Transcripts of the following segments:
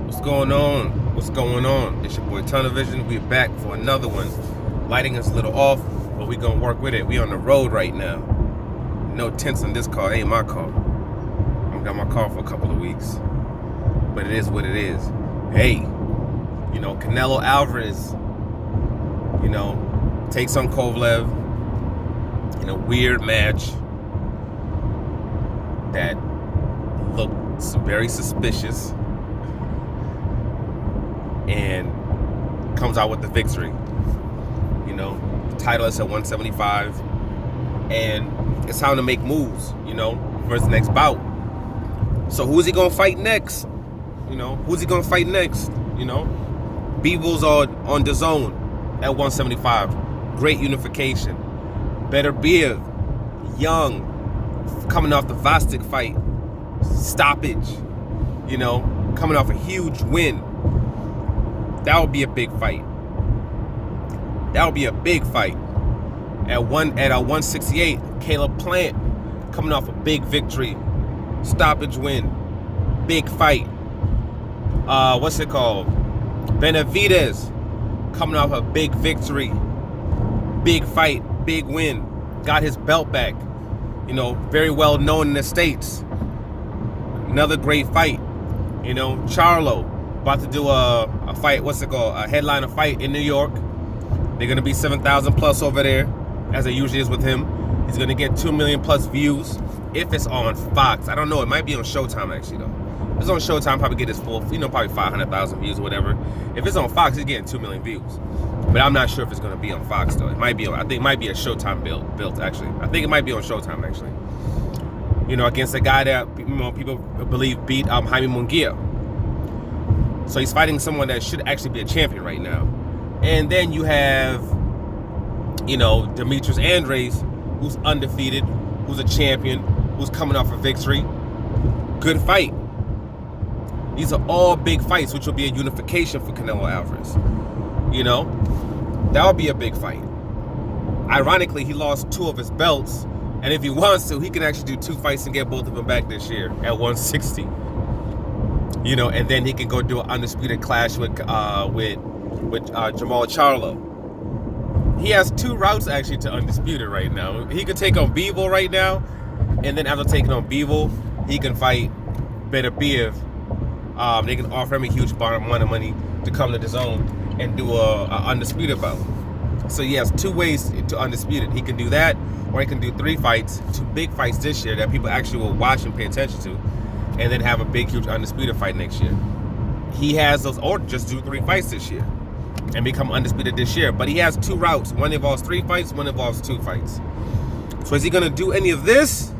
What's going on? What's going on? It's your boy Tunnel Vision. We're back for another one. Lighting is a little off, but we gonna work with it. We on the road right now. No tents in this car. It ain't my car. I got my car for a couple of weeks, but it is what it is. Hey, Canelo Alvarez, takes on Kovalev in a weird match that looks very suspicious, and comes out with the victory. The title is at 175, and it's time to make moves, for his next bout. So who's he gonna fight next? Who's he gonna fight next? Beebles on dzon at 175. Great unification. Better Beer, young, coming off the Vostok fight, stoppage, coming off a huge win. That would be a big fight. That would be a big fight. At 168, Caleb Plant coming off a big victory, stoppage win, big fight. What's it called? Benavidez coming off a big victory, big fight, big win, got his belt back. Very well known in the States. Another great fight. Charlo about to do a fight, a headliner fight in New York. They're going to be 7,000 plus over there, as it usually is with him. He's going to get 2 million plus views if it's on Fox. I don't know. It might be on Showtime, actually, though. If it's on Showtime, probably get his full, probably 500,000 views or whatever. If it's on Fox, he's getting 2 million views. But I'm not sure if it's going to be on Fox, though. It might be I think it might be a Showtime built, actually. I think it might be on Showtime, actually. Against a guy that, people believe beat Jaime Munguia. So he's fighting someone that should actually be a champion right now. And then you have, Demetrius Andres, who's undefeated, who's a champion, who's coming off a victory. Good fight. These are all big fights, which will be a unification for Canelo Alvarez. That would be a big fight. Ironically, he lost 2 of his belts, and if he wants to, he can actually do 2 fights and get both of them back this year at 160. And then he can go do an undisputed clash with Jamal Charlo. He has 2 routes actually to undisputed right now. He could take on Bivol right now, and then after taking on Bivol, he can fight Better Beer. They can offer him a huge amount of money to come to the zone and do a undisputed bout. So he has 2 ways to undisputed. He can do that, or he can do 3 fights, 2 big fights this year that people actually will watch and pay attention to, and then have a big, huge undisputed fight next year. He has those, or just do 3 fights this year and become undisputed this year. But he has 2 routes. One involves 3 fights, one involves 2 fights. So is he gonna do any of this?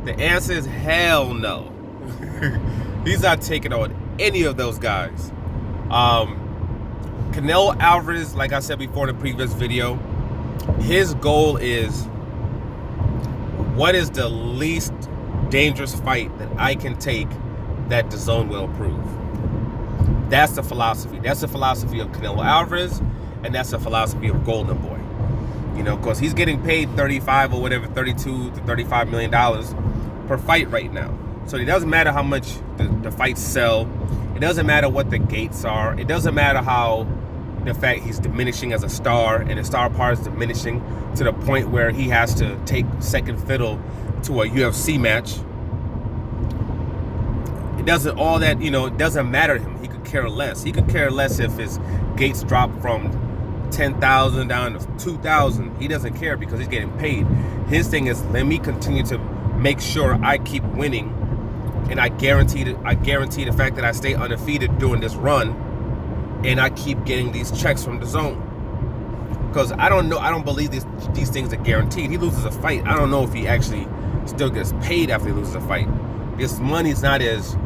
The answer is hell no. He's not taking on any of those guys. Canelo Alvarez, like I said before in the previous video, his goal is, what is the least dangerous fight that I can take that the zone will approve? That's the philosophy. That's the philosophy of Canelo Alvarez, and that's the philosophy of Golden Boy. Because he's getting paid 35 or whatever, 32 to 35 million dollars per fight right now. So it doesn't matter how much the fights sell. It doesn't matter what the gates are. It doesn't matter how the fact he's diminishing as a star, and the star power is diminishing to the point where he has to take second fiddle to a UFC match. It doesn't it doesn't matter to him. He could care less. He could care less if his gates drop from 10,000 down to 2,000. He doesn't care because he's getting paid. His thing is, let me continue to make sure I keep winning, and I guarantee the fact that I stay undefeated during this run, and I keep getting these checks from the zone. Because I don't believe these things are guaranteed. He loses a fight, I don't know if he actually still gets paid after he loses a fight. This money's not as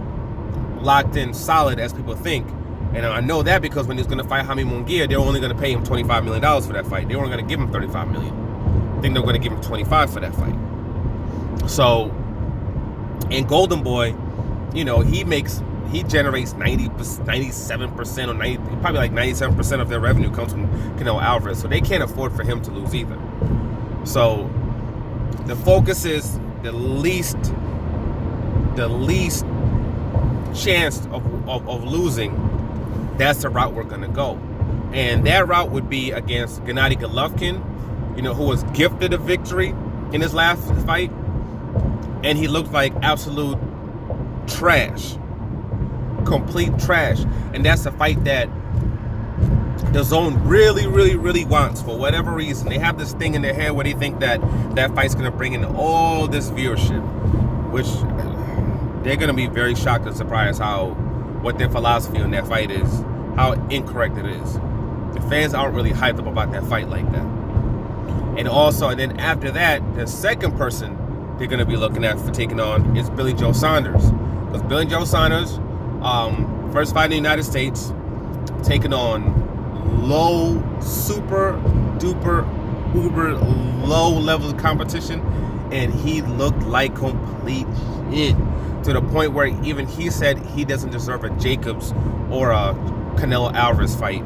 locked in solid as people think. And I know that because when he was going to fight Jaime Munguia, they were only going to pay him $25 million for that fight. They weren't going to give him $35 million. I think they were going to give him $25 for that fight. So, in Golden Boy, he generates 97% or 90, probably like 97% of their revenue comes from Canelo Alvarez. So they can't afford for him to lose either. So the focus is the least chance of losing, that's the route we're going to go. And that route would be against Gennady Golovkin, who was gifted a victory in his last fight. And he looked like absolute trash. Complete trash. And that's a fight that the dzon really, really, really wants for whatever reason. They have this thing in their head where they think that fight's going to bring in all this viewership, which they're going to be very shocked and surprised what their philosophy on that fight is, how incorrect it is. The fans aren't really hyped up about that fight like that. And then after that, the second person they're going to be looking at for taking on is Billy Joe Saunders. Because Billy Joe Saunders, first fight in the United States, taking on low, super duper, uber low levels of competition, and he looked like complete shit, to the point where even he said he doesn't deserve a Jacobs or a Canelo Alvarez fight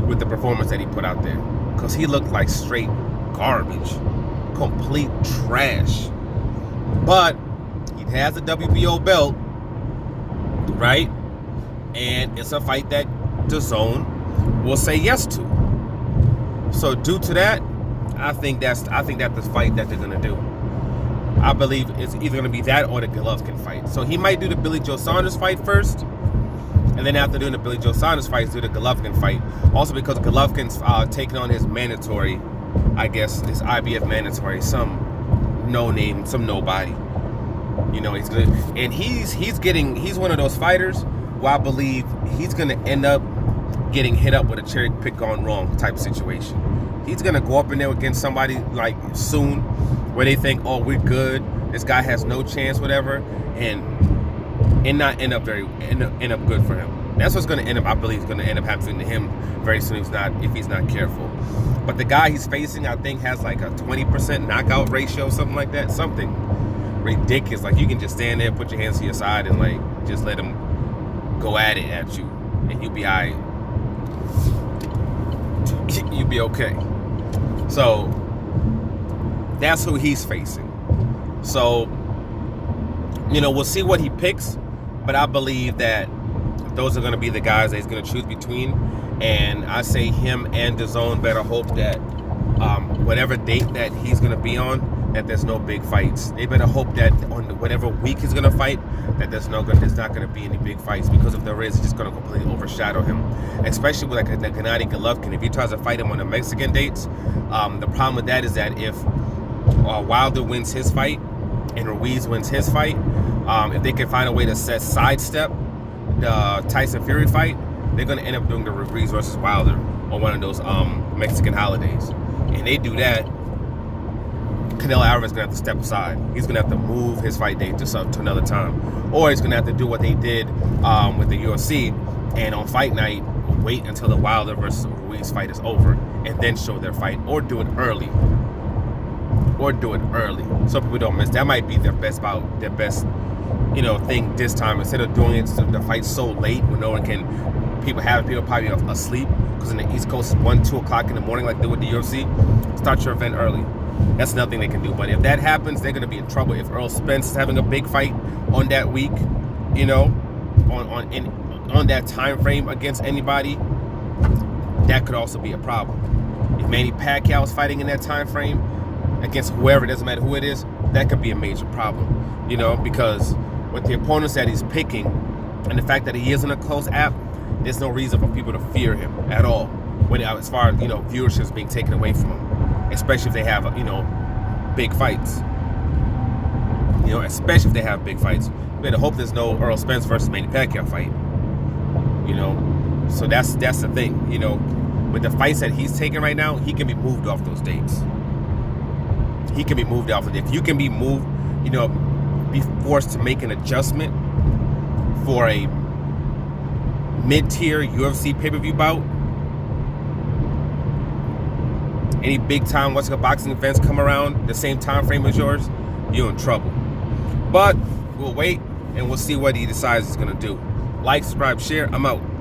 with the performance that he put out there, because he looked like straight garbage, complete trash. But he has a WBO belt, right? And it's a fight that the dzon will say yes to. So due to that, I think that's the fight that they're gonna do. I believe it's either gonna be that or the Golovkin fight. So he might do the Billy Joe Saunders fight first, and then after doing the Billy Joe Saunders fight, do the Golovkin fight. Also because Golovkin's taking on his mandatory, I guess his IBF mandatory, some no name, some nobody. He's good, and he's one of those fighters where I believe he's gonna end up getting hit up with a cherry pick gone wrong type of situation. He's gonna go up in there against somebody like soon where they think, oh, we're good, this guy has no chance, whatever, and not end up good for him. That's what's gonna end up, I believe, is gonna end up happening to him very soon if he's not careful. But the guy he's facing, I think, has like a 20% knockout ratio, something like that, something ridiculous. Like, you can just stand there, put your hands to your side, and like just let him go at it at you, and you'll be all right. You'll be okay. So that's who he's facing. So we'll see what he picks, but I believe that those are going to be the guys that he's going to choose between. And I say him and the dzon better hope that whatever date that he's going to be on, that there's no big fights. They better hope that on whatever week he's going to fight, that there's not going to be any big fights, because if there is, it's just going to completely overshadow him. Especially with like a Gennady Golovkin. If he tries to fight him on the Mexican dates, the problem with that is that if Wilder wins his fight and Ruiz wins his fight, if they can find a way to sidestep the Tyson Fury fight, they're going to end up doing the Ruiz versus Wilder on one of those Mexican holidays. And they do that, Canelo Alvarez is going to have to step aside. He's going to have to move his fight date to another time. Or he's going to have to do what they did with the UFC, and on fight night, wait until the Wilder versus Ruiz fight is over and then show their fight, or do it early. So people don't miss. That might be their best bout, their best thing this time, instead of doing the fight so late when no one can. People probably asleep, because in the East Coast it's 1-2 o'clock in the morning like they do with the UFC. Start your event early. That's another thing they can do. But if that happens, they're going to be in trouble. If Errol Spence is having a big fight on that week, on that time frame against anybody, that could also be a problem. If Manny Pacquiao is fighting in that time frame against whoever, it doesn't matter who it is, that could be a major problem. Because with the opponents that he's picking and the fact that he is in a close app, there's no reason for people to fear him at all. When as far as viewership is being taken away from him, especially if they have big fights. Especially if they have big fights. You better hope there's no Errol Spence versus Manny Pacquiao fight. So that's the thing. With the fights that he's taking right now, he can be moved off those dates. He can be moved off. If you can be moved, be forced to make an adjustment for a mid-tier UFC pay-per-view bout, any big-time boxing events come around the same time frame as yours, you're in trouble. But we'll wait and we'll see what he decides he's going to do. Like, subscribe, share. I'm out.